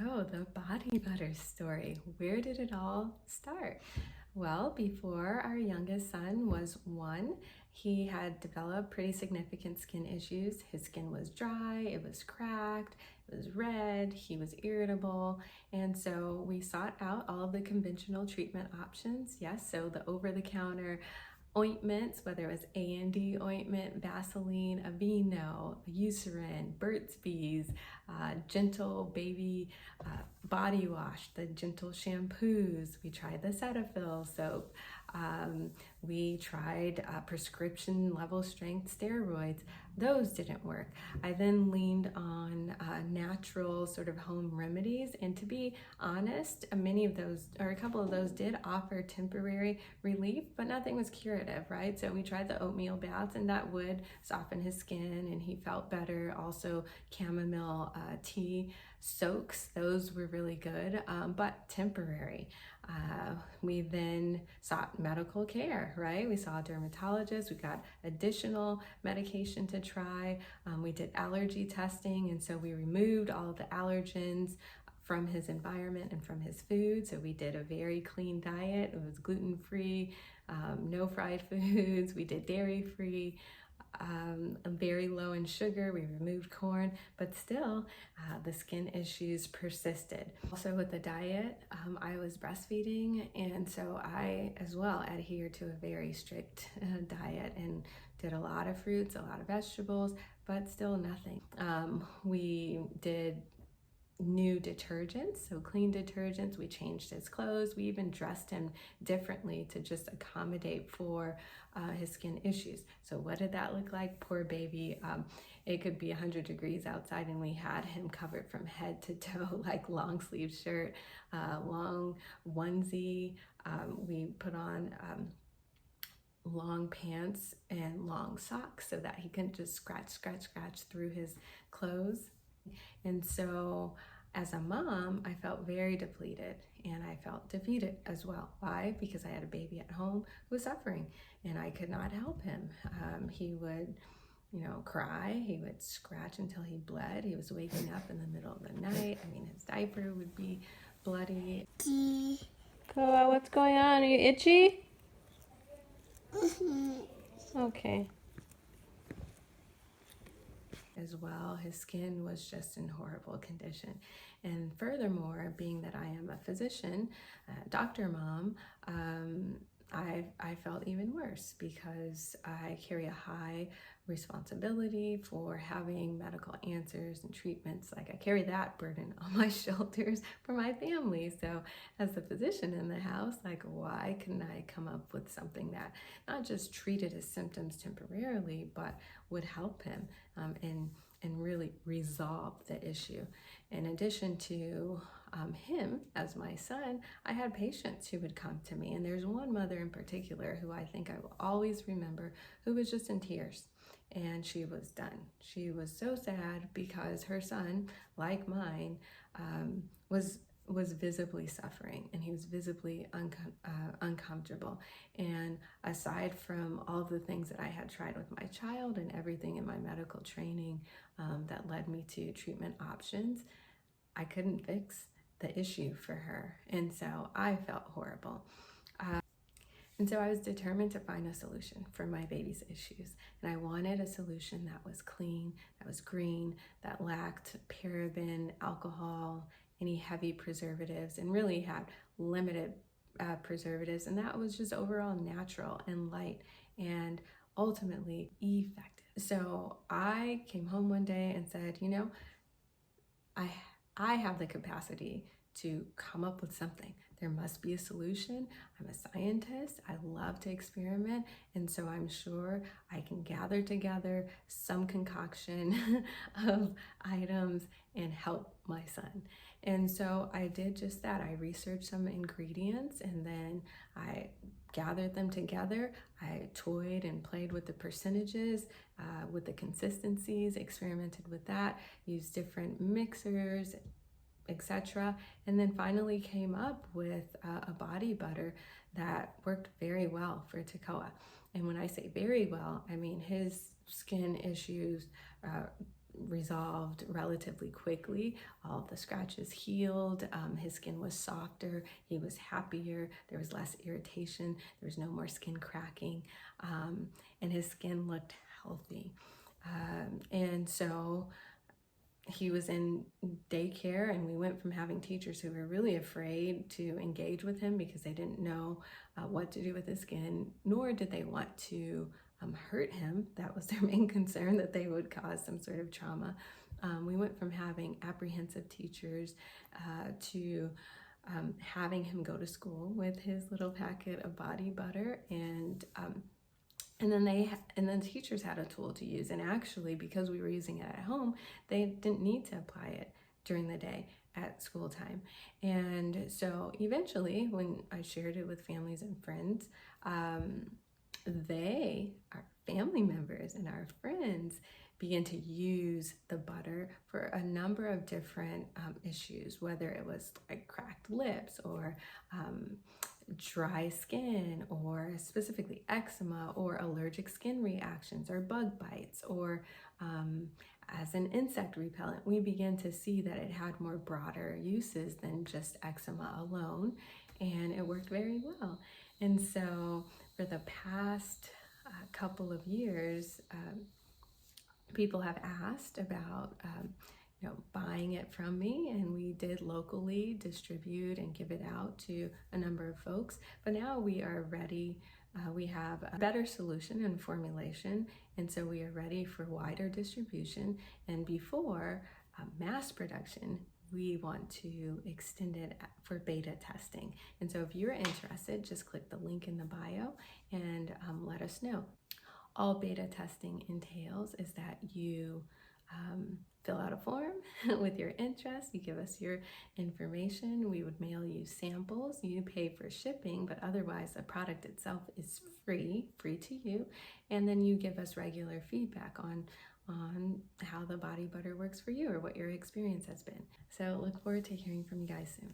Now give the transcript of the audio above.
So, the body butter story, where did it all start? Well, before our youngest son was 1, he had developed pretty significant skin issues. His skin was dry, it was cracked, it was red, he was irritable, and so we sought out all of the conventional treatment options. Yes, so the over-the-counter ointments, whether it was A&D ointment, Vaseline, Aveeno, Eucerin, Burt's Bees, gentle baby body wash, the gentle shampoos. We tried the Cetaphil soap. We tried prescription level strength steroids. Those didn't work. I then leaned on natural sort of home remedies, and to be honest, many of those, or a couple of those, did offer temporary relief, but nothing was curative, right? So we tried the oatmeal baths, and that would soften his skin, and he felt better. Also, chamomile tea soaks, those were really good, but temporary. We then sought medical care, right? We saw a dermatologist, we got additional medication to try. We did allergy testing, and so we removed all of the allergens from his environment and from his food. So we did a very clean diet. It was gluten-free, no fried foods. We did dairy-free, very low in sugar. We removed corn, but still the skin issues persisted. Also with the diet, I was breastfeeding, and so I as well adhered to a very strict diet and did a lot of fruits, a lot of vegetables, but still nothing. We did new detergents, so clean detergents. We changed his clothes. We even dressed him differently to just accommodate for his skin issues. So what did that look like? Poor baby. It could be 100 degrees outside, and we had him covered from head to toe, like long sleeve shirt, long onesie. We put on long pants and long socks so that he couldn't just scratch through his clothes. And so as a mom, I felt very depleted, and I felt defeated as well. Why? Because I had a baby at home who was suffering, and I could not help him. He would, cry. He would scratch until he bled. He was waking up in the middle of the night. I mean, his diaper would be bloody. Koa, what's going on? Are you itchy? Okay. As well, his skin was just in horrible condition. And furthermore, being that I am a physician, doctor mom, I felt even worse because I carry a high responsibility for having medical answers and treatments. Like, I carry that burden on my shoulders for my family. So as the physician in the house, like, why couldn't I come up with something that not just treated his symptoms temporarily, but would help him and really resolve the issue? In addition to him as my son, I had patients who would come to me, and there's one mother in particular who I think I will always remember, who was just in tears, and she was done. She was so sad because her son, like mine, was visibly suffering, and he was visibly uncomfortable. And aside from all of the things that I had tried with my child and everything in my medical training that led me to treatment options, I couldn't fix the issue for her. And so I felt horrible. And so I was determined to find a solution for my baby's issues. And I wanted a solution that was clean, that was green, that lacked paraben, alcohol, any heavy preservatives, and really had limited preservatives. And that was just overall natural and light and ultimately effective. So I came home one day and said, I have the capacity to come up with something. There must be a solution. I'm a scientist. I love to experiment. And so I'm sure I can gather together some concoction of items and help my son. And so I did just that. I researched some ingredients, and then I gathered them together. I toyed and played with the percentages, with the consistencies, experimented with that, used different mixers, etc. And then finally came up with a body butter that worked very well for Tekoa. And when I say very well, I mean his skin issues resolved relatively quickly. All of the scratches healed. His skin was softer. He was happier. There was less irritation. There was no more skin cracking. And his skin looked healthy. And so he was in daycare, and we went from having teachers who were really afraid to engage with him because they didn't know what to do with his skin, nor did they want to hurt him. That was their main concern, that they would cause some sort of trauma. We went from having apprehensive teachers to having him go to school with his little packet of body butter, and then teachers had a tool to use. And actually, because we were using it at home, they didn't need to apply it during the day at school time. And so eventually, when I shared it with families and friends, our family members and our friends, began to use the butter for a number of different issues, whether it was like cracked lips or dry skin, or specifically eczema, or allergic skin reactions, or bug bites, or as an insect repellent. We began to see that it had more broader uses than just eczema alone, and it worked very well. And so for the past couple of years, people have asked about buying it from me, and we did locally distribute and give it out to a number of folks. But now we are ready. We have a better solution and formulation, and so we are ready for wider distribution. And before mass production, we want to extend it for beta testing. And so if you're interested, just click the link in the bio and let us know. All beta testing entails is that you fill out a form with your interest. You give us your information. We would mail you samples. You pay for shipping, but otherwise the product itself is free to you. And then you give us regular feedback on how the body butter works for you, or what your experience has been. So look forward to hearing from you guys soon.